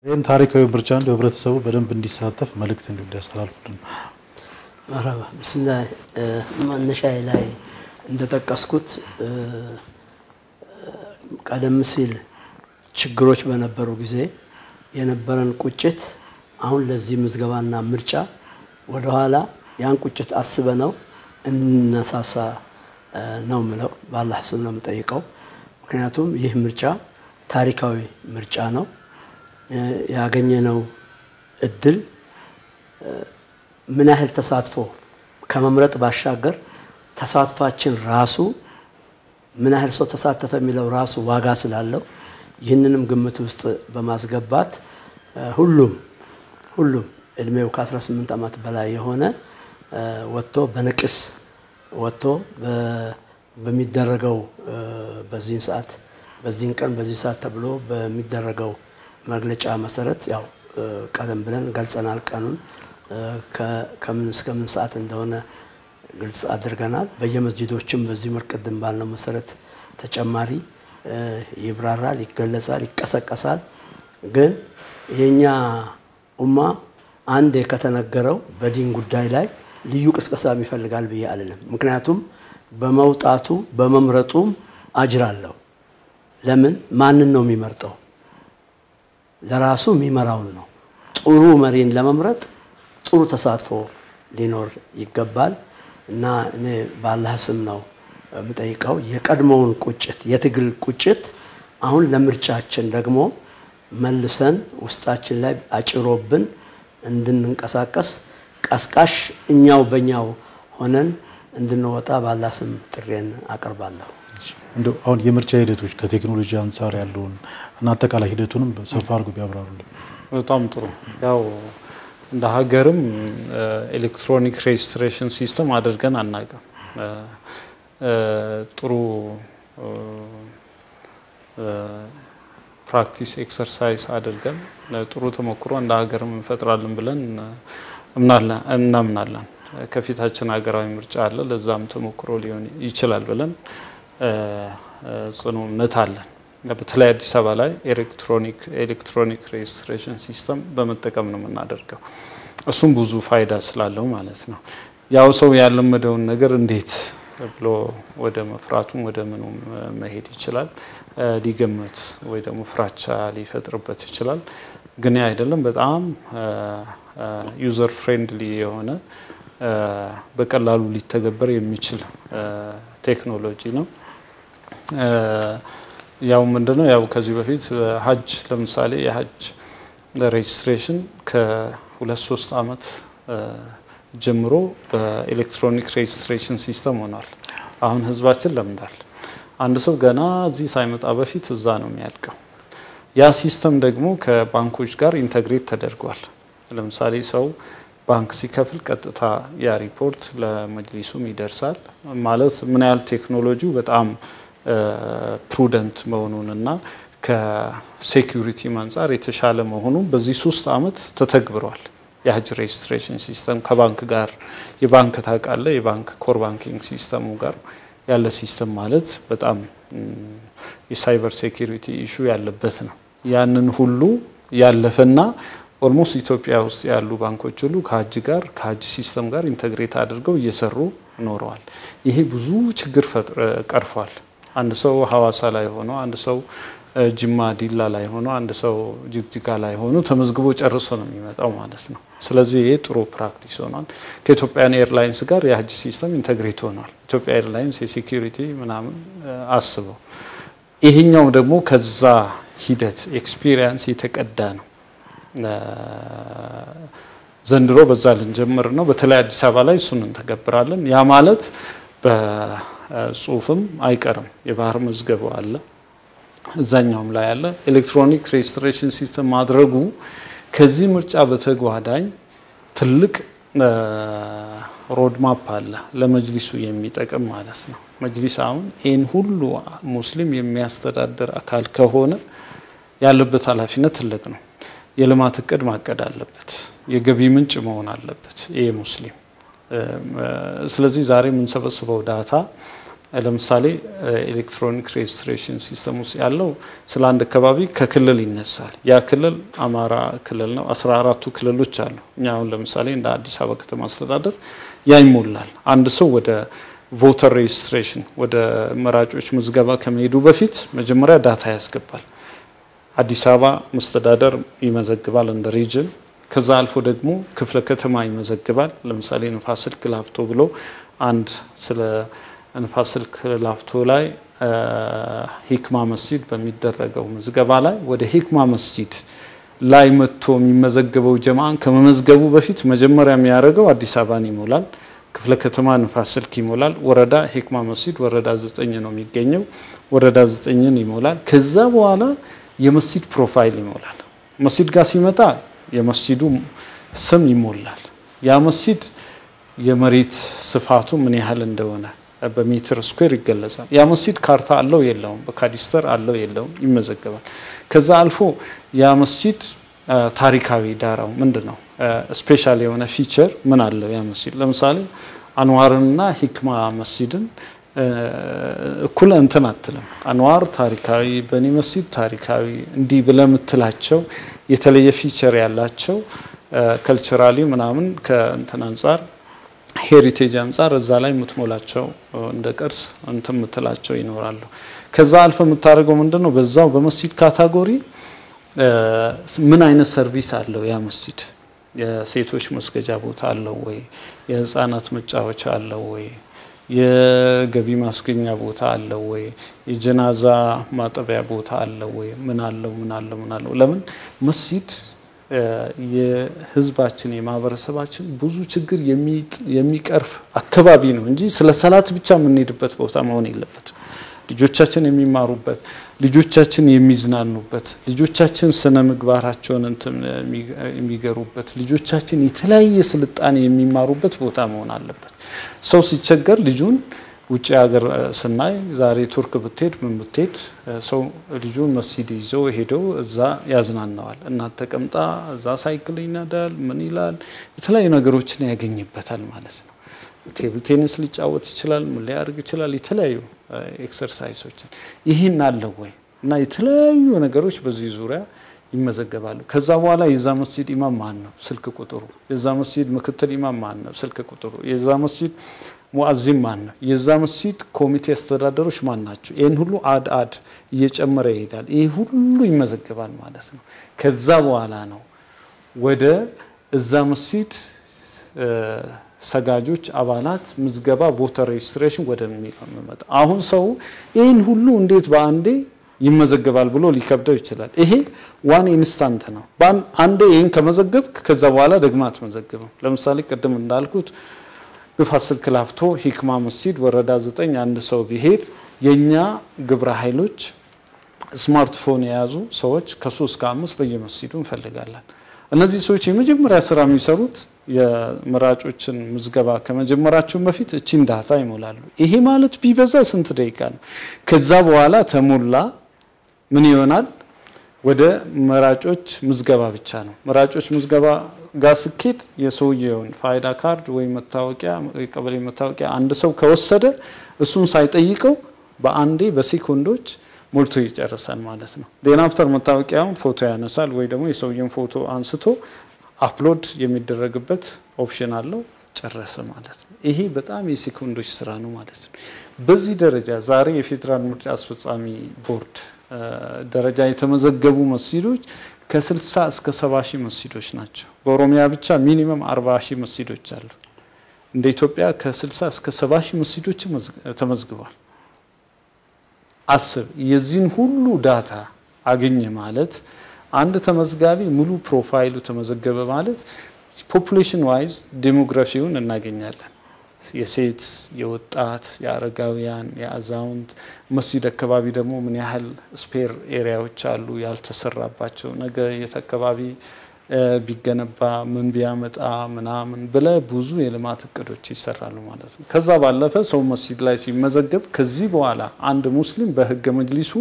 ይሄን ታሪካዊ ምርጫ እንደ ህብረተሰቡ በደንብ እንዲሳተፍ መልእክት እንዲያስተላልፉልን مرحبا بسم الله መነሻዬ ላይ እንደተጠቀስኩት ቀደም ሲል ችግሮች በነበሩ ጊዜ የነበረን ቁጭት አሁን ለዚህ ምዝገባና ምርጫ ወደ ኋላ ያን ቁጭት አስበነው እንነሳሳ ነው ምለው በአላህ ስም ነው የምጠይቀው ምክንያቱም ይህ ምርጫ ታሪካዊ ምርጫ ነው ያገኘነው እድል ምን ያህል ተሳትፎ ከመምረጥ ባሻገር ተሳትፋችን ራሱ ምን ያህል ሰው ተሳተፈ የሚለው ራሱ ዋጋ ስላለው ይህንንም ግምት ውስጥ በማስገባት ሁሉም እድሜው ከ18 አመት በላይ የሆነ ወጥቶ በንቅስ ወጥቶ በሚደረገው በዚህ ሰዓት በዚህ ቀን በዚህ ሰዓት ተብሎ በሚደረገው መግለጫ መሰረት ያው ቀደም ብለን ገልጸናል ቀኑን ከምን እስከ ምን ሰዓት እንደሆነ ግልጽ አድርገናል በየመስጂዶችም በዚህ መልቀድም ባልነው መሰረት ተጨማሪ ይብራራል ይገለጻል ይቀሰቀሳል ግን የኛ ኡማ አንድ ከተነገረው በዲን ጉዳይ ላይ ልዩ ቅስቀሳ ይፈልጋል ብዬ አልልም ምክንያቱም በመውጣቱ በመምረጡም አጅር አለው ለምን ማንን ነው የሚመርጠው ለራሱ የሚመራውን ነው ጥሩ መሪን ለመምረጥ ጥሩ ተሳትፎ ሊኖር ይገባል እና እኔ በአላህ ስም ነው የምጠይቀው የቀድሞውን ቁጭት የትግል ቁጭት አሁን ለምርጫችን ደግሞ መልሰን ውስጣችን ላይ አጭሮብን እንድንንቀሳቀስ ቀስቃሽ እኛው በእኛው ሆነን እንድንወጣ በአላህ ስም ጥሬን አቀርባለሁ እንደው አሁን የምርጫ ሂደቶች ከቴክኖሎጂ አንፃር ያለውን እና አጠቃላይ ሂደቱንም በሰፋ አድርገው ቢያብራሩልን በጣም ጥሩ ያው እንደ ሀገርም ኤሌክትሮኒክ ሬጅስትሬሽን ሲስተም አድርገን አናውቅም ጥሩ ፕራክቲስ ኤክሰርሳይዝ አድርገን ጥሩ ተሞክሮ እንደ ሀገርም እንፈጥራለን ብለን እናምናለን ከፊታችን ሀገራዊ ምርጫ አለ ለዛም ተሞክሮ ሊሆን ይችላል ብለን ጽኑ እምነት አለን በተለይ አዲስ አበባ ላይ ኤሌክትሮኒክ ሬጅስትሬሽን ሲስተም በመጠቀም ነው የምናደርገው እሱም ብዙ ፋይዳ ስላለው ማለት ነው ያው ሰው ያለመደውን ነገር እንዴት ብሎ ወደ መፍራቱም ወደ ምኑም መሄድ ይችላል ሊገመት ወይ ደግሞ ፍራቻ ሊፈጥርበት ይችላል ግን አይደለም በጣም ዩዘር ፍሬንድሊ የሆነ በቀላሉ ሊተገበር የሚችል ቴክኖሎጂ ነው ያው ምንድነው ያው ከዚህ በፊት ሀጅ ለምሳሌ የሀጅ ሬጅስትሬሽን ከ2-3 አመት ጀምሮ በኤሌክትሮኒክ ሬጅስትሬሽን ሲስተም ሆኗል አሁን ህዝባችን ለምዳል አንድ ሰው ገና እዚህ ሳይመጣ በፊት እዛ ነው የሚያልቀው ያ ሲስተም ደግሞ ከባንኮች ጋር ኢንተግሬት ተደርጓል ለምሳሌ ሰው ባንክ ሲከፍል ቀጥታ ያ ሪፖርት ለመጅሊሱም ይደርሳል ማለት ምን ያህል ቴክኖሎጂው በጣም ፕሩደንት መሆኑንና ከሴኩሪቲ አንፃር የተሻለ መሆኑን በዚህ 3 አመት ተተግብሯል የሀጅ ሬጅስትሬሽን ሲስተም ከባንክ ጋር የባንክ ታቃለ የባንክ ኮር ባንኪንግ ሲስተሙ ጋር ያለ ሲስተም ማለት በጣም የሳይበር ሴኩሪቲ ኢሹ ያለበት ነው ያንን ሁሉ ያለፈና ኦልሞስት ኢትዮጵያ ውስጥ ያሉ ባንኮች ሁሉ ከሀጅ ሲስተም ጋር ኢንተግሬት አድርገው እየሰሩ ኖረዋል ይሄ ብዙ ችግር ቀርፏል አንድ ሰው ሐዋሳ ላይ ሆኖ አንድ ሰው ጅማ ዲላ ላይ ሆኖ አንድ ሰው ጅግጅጋ ላይ ሆኖ ተመዝግቦ ጨርሶ ነው የሚመጣው ማለት ነው ስለዚህ ይሄ ጥሩ ፕራክቲስ ሆኗል ከኢትዮጵያን ኤርላይንስ ጋር የሀጅ ሲስተም ኢንተግሬት ሆኗል ኢትዮጵያ ኤርላይንስ የሴኩሪቲ ምናምን አስበው ይሄኛው ደግሞ ከዛ ሂደት ኤክስፒሪየንስ የተቀዳ ነው ዘንድሮ በዛ ልንጀምር ነው በተለይ አዲስ አበባ ላይ እሱን እንተገብራለን ያ ማለት በጽሁፍም አይቀርም የባህር መዝገቡ አለ እዛኛውም ላይ አለ ኤሌክትሮኒክ ሬጅስትሬሽን ሲስተም ማድረጉ ከዚህ ምርጫ በተጓዳኝ ትልቅ ሮድማፕ አለ ለመጅሊሱ የሚጠቅም ማለት ነው መጅሊስ አሁን ይሄን ሁሉ ሙስሊም የሚያስተዳድር አካል ከሆነ ያለበት ኃላፊነት ትልቅ ነው የልማት እቅድ ማቀድ አለበት የገቢ ምንጭ መሆን አለበት ይሄ ሙስሊም ስለዚህ ዛሬ ምን ሰበስበው ዳታ ለምሳሌ ኤሌክትሮኒክ ሬጅስትሬሽን ሲስተም ውስጥ ያለው ስለ አንድ አካባቢ ከክልል ይነሳል። ያ ክልል አማራ ክልል ነው። 14ቱ ክልሎች አሉ። እኛ አሁን ለምሳሌ እንደ አዲስ አበባ ከተማ አስተዳደር ያ ይሞላል። አንድ ሰው ወደ ቮተር ሬጅስትሬሽን ወደ መራጮች ምዝገባ ከመሄዱ በፊት መጀመሪያ ዳታ ያስገባል። አዲስ አበባ መስተዳደር ይመዘግባል እንደ ሪጅን። ከዛ አልፎ ደግሞ ክፍለ ከተማ ይመዘግባል። ለምሳሌ ንፋስ ስልክ ላፍቶ ብሎ አንድ ስለ ንፋስ ስልክ ላፍቶ ላይ ሂክማ መስጂድ በሚደረገው ምዝገባ ላይ ወደ ሂክማ መስጂድ ላይ መጥቶ የሚመዘገበው ጀማዓን ከመመዝገቡ በፊት መጀመሪያ የሚያደርገው አዲስ አበባን ይሞላል። ክፍለ ከተማ ንፋስ ስልክ ይሞላል። ወረዳ ሂክማ መስጂድ ወረዳ 9 ነው የሚገኘው። ወረዳ 9ን ይሞላል። ከዛ በኋላ የመስጂድ ፕሮፋይል ይሞላል። መስጂድ ጋር ሲመጣ የመስጂዱ ስም ይሞላል። ያ መስጂድ የመሬት ስፋቱ ምን ያህል እንደሆነ በሜትር ስኩዌር ይገለጻል። ያ መስጂድ ካርታ አለው የለውም፣ በካዲስተር አለው የለውም ይመዘገባል። ከዛ አልፎ ያ መስጂድ ታሪካዊ ዳራው ምንድነው? ስፔሻል የሆነ ፊቸር ምን አለው ያ መስጂድ? ለምሳሌ አንዋርና ሂክማ መስጂድን እኩል እንትን አትልም። አንዋር ታሪካዊ፣ በኒ መስጂድ ታሪካዊ እንዲህ ብለምትላቸው የተለየ ፊቸር ያላቸው ካልቸራሊ ምናምን ከእንትን አንፃር ሄሪቴጅ አንፃር እዛ ላይ የምትሞላቸው እንደ ቅርስ እንትን የምትላቸው ይኖራሉ። ከዛ አልፈ የምታደርገው ምንድነው? በዛው በመስጂድ ካታጎሪ ምን አይነት ሰርቪስ አለው ያ መስጂድ? የሴቶች መስገጃ ቦታ አለው ወይ? የህፃናት መጫወቻ አለው ወይ? የገቢ ማስገኛ ቦታ አለው ወይ? የጀናዛ ማጠቢያ ቦታ አለው ወይ? ምን አለው? ለምን መስጂድ የህዝባችን የማህበረሰባችን ብዙ ችግር የሚቀርፍ አካባቢ ነው እንጂ ስለ ሰላት ብቻ የምንሄድበት ቦታ መሆን የለበትም። ልጆቻችን የሚማሩበት፣ ልጆቻችን የሚዝናኑበት፣ ልጆቻችን ስነ ምግባራቸውን የሚገሩበት፣ ልጆቻችን የተለያየ ስልጣኔ የሚማሩበት ቦታ መሆን አለበት። ሰው ሲቸገር ልጁን ውጪ ሀገር ስናይ ዛሬ ቱርክ ብትሄድ ምን ብትሄድ ሰው ልጁን መስጂድ ይዞ ሄዶ እዛ ያዝናናዋል። እናት ተቀምጣ እዛ ሳይክል ይነዳል፣ ምን ይላል፣ የተለያዩ ነገሮችን ያገኝበታል ማለት ነው። ቴብል ቴኒስ ሊጫወት ይችላል፣ ምን ሊያደርግ ይችላል፣ የተለያዩ ኤክሰርሳይሶችን። ይሄን አለው ወይ? እና የተለያዩ ነገሮች በዚህ ዙሪያ ይመዘገባሉ። ከዛ በኋላ የዛ መስጂድ ኢማም ማን ነው? ስልክ ቁጥሩ። የዛ መስጂድ ምክትል ኢማም ማን ነው? ስልክ ቁጥሩ። የዛ መስጂድ ሙአዚን ማን ነው? የዛ መስጂድ ኮሚቴ አስተዳደሮች ማን ናቸው? ይሄን ሁሉ አድ እየጨመረ ይሄዳል። ይሄ ሁሉ ይመዘገባል ማለት ነው። ከዛ በኋላ ነው ወደ እዛ መስጂድ ሰጋጆች አባላት ምዝገባ ቮተር ሬጅስትሬሽን ወደሚመጣ። አሁን ሰው ይሄን ሁሉ እንዴት በአንዴ ይመዘገባል ብሎ ሊከብደው ይችላል። ይሄ ዋን ኢንስታንት ነው። አንዴ ይሄን ከመዘገብክ ከዛ በኋላ ደግማ አትመዘግብም። ለምሳሌ ቅድም እንዳልኩት ንፋስ ስልክ ላፍቶ ሂክማ መስጂድ ወረዳ 9 አንድ ሰው ቢሄድ የኛ ግብረ ኃይሎች ስማርትፎን የያዙ ሰዎች ከ3 እስከ 5 በየመስጂዱ እንፈልጋለን። እነዚህ ሰዎች የመጀመሪያ ስራ የሚሰሩት የመራጮችን ምዝገባ ከመጀመራቸው በፊት እቺን ዳታ ይሞላሉ። ይሄ ማለት ቢበዛ ስንት ደቂቃ ነው? ከዛ በኋላ ተሞላ ምን ይሆናል? ወደ መራጮች ምዝገባ ብቻ ነው። መራጮች ምዝገባ ጋር ስኬት የሰውየውን ፋይዳ ካርድ ወይ መታወቂያ የቀበሌ መታወቂያ አንድ ሰው ከወሰደ እሱን ሳይጠይቀው በአንዴ በሴኮንዶች ሞልቶ ይጨርሳል ማለት ነው። ዴን አፍተር መታወቂያውን ፎቶ ያነሳል ወይ ደግሞ የሰውየውን ፎቶ አንስቶ አፕሎድ የሚደረግበት ኦፕሽን አለው። ጨረሰ ማለት ነው። ይሄ በጣም የሴኮንዶች ስራ ነው ማለት ነው። በዚህ ደረጃ ዛሬ የፌደራል ምርጫ አስፈጻሚ ቦርድ ደረጃ የተመዘገቡ መስጂዶች ከ60 እስከ 70 ሺህ መስጂዶች ናቸው። በኦሮሚያ ብቻ ሚኒመም 40 ሺህ መስጂዶች አሉ። እንደ ኢትዮጵያ ከ60 እስከ 70 ሺህ መስጂዶች ተመዝግበዋል። አስብ፣ የዚህን ሁሉ ዳታ አገኘ ማለት አንድ ተመዝጋቢ ሙሉ ፕሮፋይሉ ተመዘገበ ማለት ፖፑሌሽን ዋይዝ ዴሞግራፊውን እናገኛለን። የሴት፣ የወጣት፣ የአረጋውያን፣ የአዛውንት መስጂድ አካባቢ ደግሞ ምን ያህል ስፔር ኤሪያዎች አሉ ያልተሰራባቸው ነገ የተከባቢ ቢገነባ ምን ቢያመጣ ምናምን ብለ ብዙ የልማት እቅዶች ይሰራሉ ማለት ነው። ከዛ ባለፈ ሰው መስጂድ ላይ ሲመዘገብ ከዚህ በኋላ አንድ ሙስሊም በህገ መጅሊሱ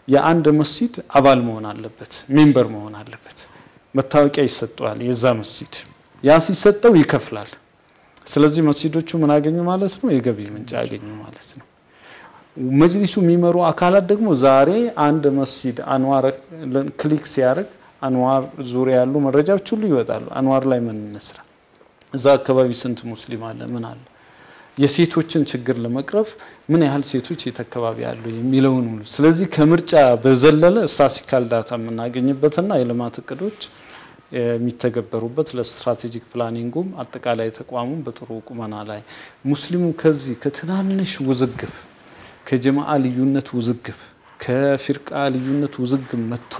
የአንድ መስጂድ አባል መሆን አለበት፣ ሜምበር መሆን አለበት። መታወቂያ ይሰጣል የዛ መስጂድ። ያ ሲሰጠው ይከፍላል። ስለዚህ መስጂዶቹ ምን አገኙ ማለት ነው? የገቢ ምንጭ አገኙ ማለት ነው። መጅሊሱ የሚመሩ አካላት ደግሞ ዛሬ አንድ መስጂድ አንዋር ክሊክ ሲያደርግ አንዋር ዙሪያ ያሉ መረጃዎች ሁሉ ይወጣሉ አንዋር ላይ ምን እንስራ እዛ አካባቢ ስንት ሙስሊም አለ ምን አለ የሴቶችን ችግር ለመቅረፍ ምን ያህል ሴቶች የተከባቢ ያሉ የሚለውን ሁሉ ስለዚህ ከምርጫ በዘለለ ስታቲስቲካል ዳታ የምናገኝበትና የልማት እቅዶች የሚተገበሩበት ለስትራቴጂክ ፕላኒንጉም አጠቃላይ ተቋሙም በጥሩ ቁመና ላይ ሙስሊሙ ከዚህ ከትናንሽ ውዝግብ ከጀማዓ ልዩነት ውዝግብ ከፍርቃ ልዩነት ውዝግብ መጥቶ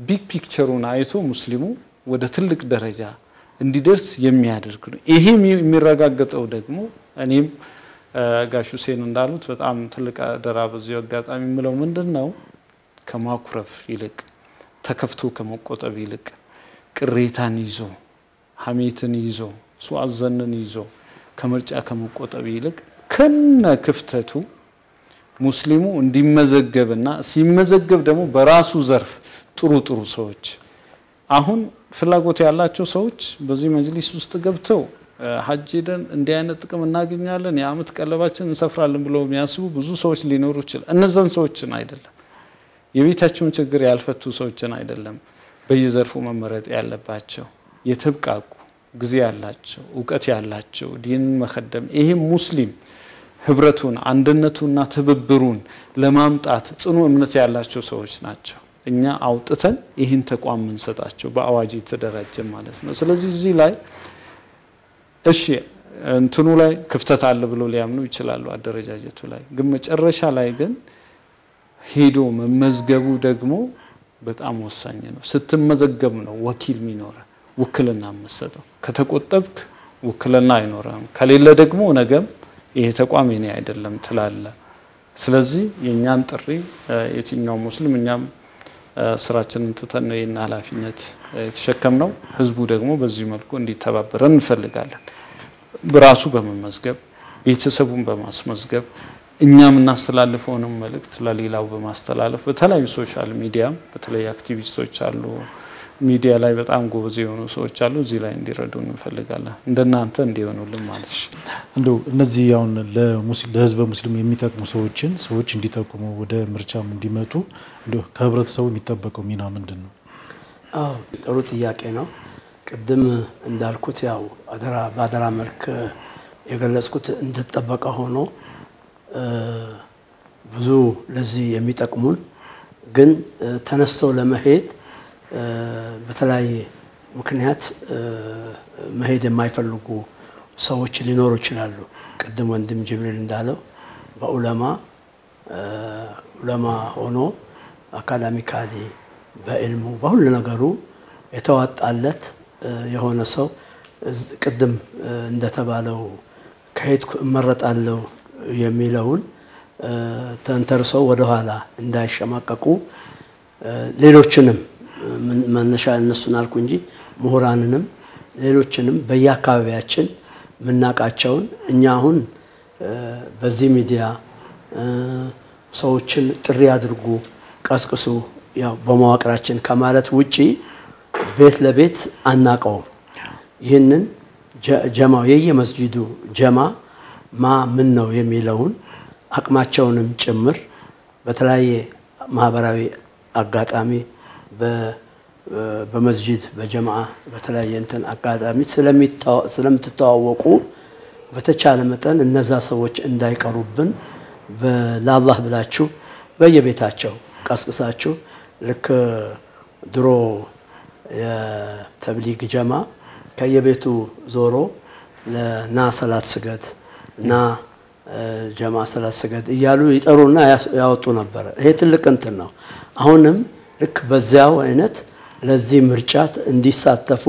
ቢግ ፒክቸሩን አይቶ ሙስሊሙ ወደ ትልቅ ደረጃ እንዲደርስ የሚያደርግ ነው ይሄ የሚረጋገጠው ደግሞ እኔም ጋሽ ሁሴን እንዳሉት በጣም ትልቅ ደራ በዚህ አጋጣሚ ምለው ምንድነው ከማኩረፍ ይልቅ ተከፍቶ ከመቆጠብ ይልቅ ቅሬታን ይዞ ሐሜትን ይዞ ሱአዘንን ይዞ ከምርጫ ከመቆጠብ ይልቅ ከነ ክፍተቱ ሙስሊሙ እንዲመዘገብና ሲመዘገብ ደግሞ በራሱ ዘርፍ ጥሩ ሰዎች አሁን ፍላጎት ያላቸው ሰዎች በዚህ መጅሊስ ውስጥ ገብተው ሐጅደን እንዲህ አይነት ጥቅም እናገኛለን የአመት ቀለባችን እንሰፍራለን ብለው የሚያስቡ ብዙ ሰዎች ሊኖሩ ይችላል እነዛን ሰዎችን አይደለም የቤታቸውን ችግር ያልፈቱ ሰዎችን አይደለም በየዘርፉ መመረጥ ያለባቸው የተብቃቁ ጊዜ ያላቸው ዕውቀት ያላቸው ዲን መخدም ይሄ ሙስሊም ህብረቱን አንድነቱና ትብብሩን ለማምጣት ጽኑ እምነት ያላቸው ሰዎች ናቸው እኛ አውጥተን ይህን ተቋም እንሰጣቸው በአዋጅ የተደራጀ ማለት ነው ስለዚህ እዚህ ላይ እሺ እንትኑ ላይ ክፍተት አለ ብሎ ሊያምኑ ይችላሉ አደረጃጀቱ ላይ ግን መጨረሻ ላይ ግን ሄዶ መመዝገቡ ደግሞ በጣም ወሳኝ ነው ስትመዘገብ ነው ወኪል ሚኖር ውክልና መስጠው ከተቆጠብክ ውክልና አይኖርም ከሌለ ደግሞ ነገም ይሄ ተቋም የኔ አይደለም ትላለ ስለዚህ የኛን ጥሪ የትኛው ሙስሊም እኛም ስራችንን ተተነ የና ኃላፊነት የተሸከምነው ህዝቡ ደግሞ በዚህ መልኩ እንዲተባበረን እንፈልጋለን በራሱ በመመዝገብ ቤተሰቡን በማስመዝገብ እኛም እናስተላልፈውን መልእክት ለሌላው በማስተላለፍ በተለያዩ ሶሻል ሚዲያ በተለያዩ አክቲቪስቶች አሉ ሚዲያ ላይ በጣም ጎበዝ የሆኑ ሰዎች አሉ እዚህ ላይ እንዲረዱን እንፈልጋለን እንደናንተ እንዲሆኑልን ማለት ነው እንደው እነዚህ ያው ለህዝብ ሙስሊም የሚጠቅሙ ሰዎች እንዲጠቁሙ ወደ ምርጫም እንዲመጡ እንደው ከህብረተሰቡ የሚጠበቀው ሚና ምንድነው አው ጥሩ ጥያቄ ነው ቅድም እንዳልኩት ያው ባደራ መልክ የገለጽኩት እንደተጠበቀ ሆኖ ብዙ ለዚህ የሚጠቅሙን ግን ተነስተው ለመሄድ በተለይ ምክንያት መሄድ የማይፈልጉ ሰዎች ሊኖሩ ይችላሉ ቅድም ወንድም ጅብሪል እንዳለው በዑለማ ሆኖ አካዳሚካሊ በዕልሙ በሁሉ ነገሩ የተዋጣለት የሆነ ሰው ቅድም እንደተባለው ከሄድኩ እመረጣለሁ የሚለውን ተንተርሰው ወደ ኋላ እንዳይሸማቀቁ ሌሎችንም መነሻ እነሱን አልኩ እንጂ ምሁራንንም ሌሎችንም በየአካባቢያችን ምናቃቸውን እኛ አሁን በዚህ ሚዲያ ሰዎችን ጥሪ አድርጉ ቀስቅሱ ያው በመዋቅራችን ከማለት ውጪ ቤት ለቤት አናቀው ይሄንን ጀማው የየመስጂዱ ጀማ ምን ነው የሚለውን አቅማቸውንም ጭምር በተለያየ ማህበራዊ አጋጣሚ በመስጂድ በጀማዓ በተለያየ እንትን አጋጣሚ ስለምትተዋወቁ በተቻለ መጠን እነዛ ሰዎች እንዳይቀሩብን ለአላህ ብላችሁ በየቤታቸው ቀስቅሳችሁ ልክ ድሮ የተብሊግ ጀማ ከየቤቱ ዞሮ ለና ሰላት ስገድ እና ጀማ ሰላት ስገድ እያሉ ይጠሩና ያወጡ ነበር ይሄ ትልቅ እንትን ነው አሁንም ልክ በዛው አይነት ለዚህ ምርጫት እንዲሳተፉ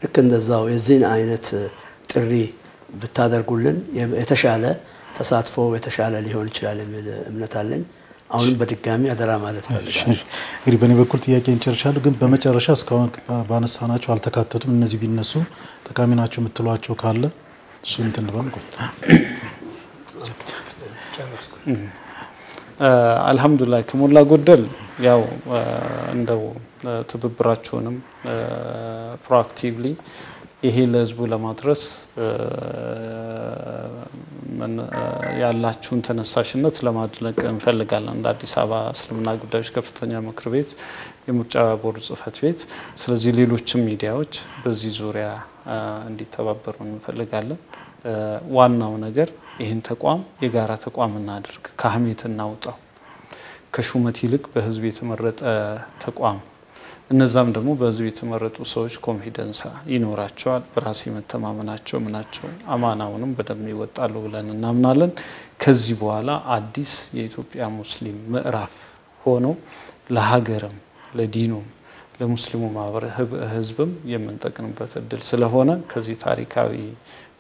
ልክ እንደዛው የዚህን አይነት ጥሪ ብታደርጉልን የተሻለ ተሳትፎ የተሻለ ሊሆን ይችላል የሚል እምነት አለኝ አሁንም በድጋሚ አደራ ማለት ፈልጋለሁ እንግዲህ በኔ በኩል ጥያቄ እንጨርሻለሁ ግን በመጨረሻ እስካሁን ባነሳናቸው አልተካተቱም እነዚህ ቢነሱ ጠቃሚ ናቸው የምትሏቸው ካለ እሱ እንትን ባንኩ አልহামዱሊላህ ከሞላ ጎደል ያው እንደው ትብብራችሁንም ፕሮአክቲቭሊ ይሄ ለህዝቡ ለማድረስ ያላችሁን ተነሳሽነት ለማድነቅ እንፈልጋለን እንደ አዲስ አበባ እስልምና ጉዳዮች ከፍተኛ ምክር ቤት የምርጫ ቦርድ ጽህፈት ቤት ስለዚህ ሌሎችም ሚዲያዎች በዚህ ዙሪያ እንዲተባበሩ እንፈልጋለን ዋናው ነገር ይህን ተቋም የጋራ ተቋም እናድርግ ከሐሜት እናውጣው ከሹመት ይልቅ በህዝብ የተመረጠ ተቋም እነዛም ደግሞ በህዝብ የተመረጡ ሰዎች ኮንፊደንስ ይኖራቸዋል በራስ መተማመናቸው ምናቸው አማናውንም በደም ይወጣሉ ብለን እናምናለን ከዚህ በኋላ አዲስ የኢትዮጵያ ሙስሊም ምዕራፍ ሆኖ ለሀገርም ለዲኑም ለሙስሊሙ ማህበረሰብ ህዝብም የምንጠቅምበት እድል ስለሆነ ከዚህ ታሪካዊ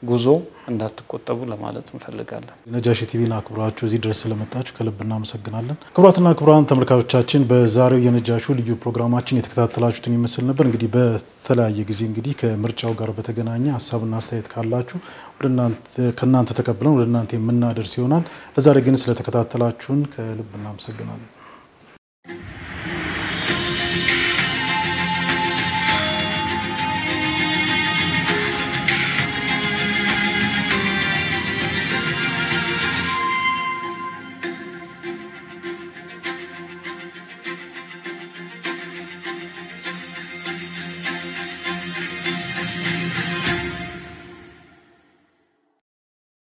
ጉዞ እንዳትቆጠቡ ለማለት እንፈልጋለን ነጃሺ ቲቪና አክብራችሁ እዚህ ድረስ ስለመጣችሁ ከልብ እናመሰግናለን ክቡራትና ክቡራን ተመልካቾቻችን በዛሬው የነጃሹ ልዩ ፕሮግራማችን የተከታተላችሁትን ይመስል ነበር እንግዲህ በተለያየ ጊዜ እንግዲህ ከምርጫው ጋር በተገናኘ ሐሳብና አስተያየት ካላችሁ ከናንተ ተቀብለን ወደ እናንተ የምናደርስ ይሆናል ለዛሬ ግን ስለተከታተላችሁን ከልብ እናመሰግናለን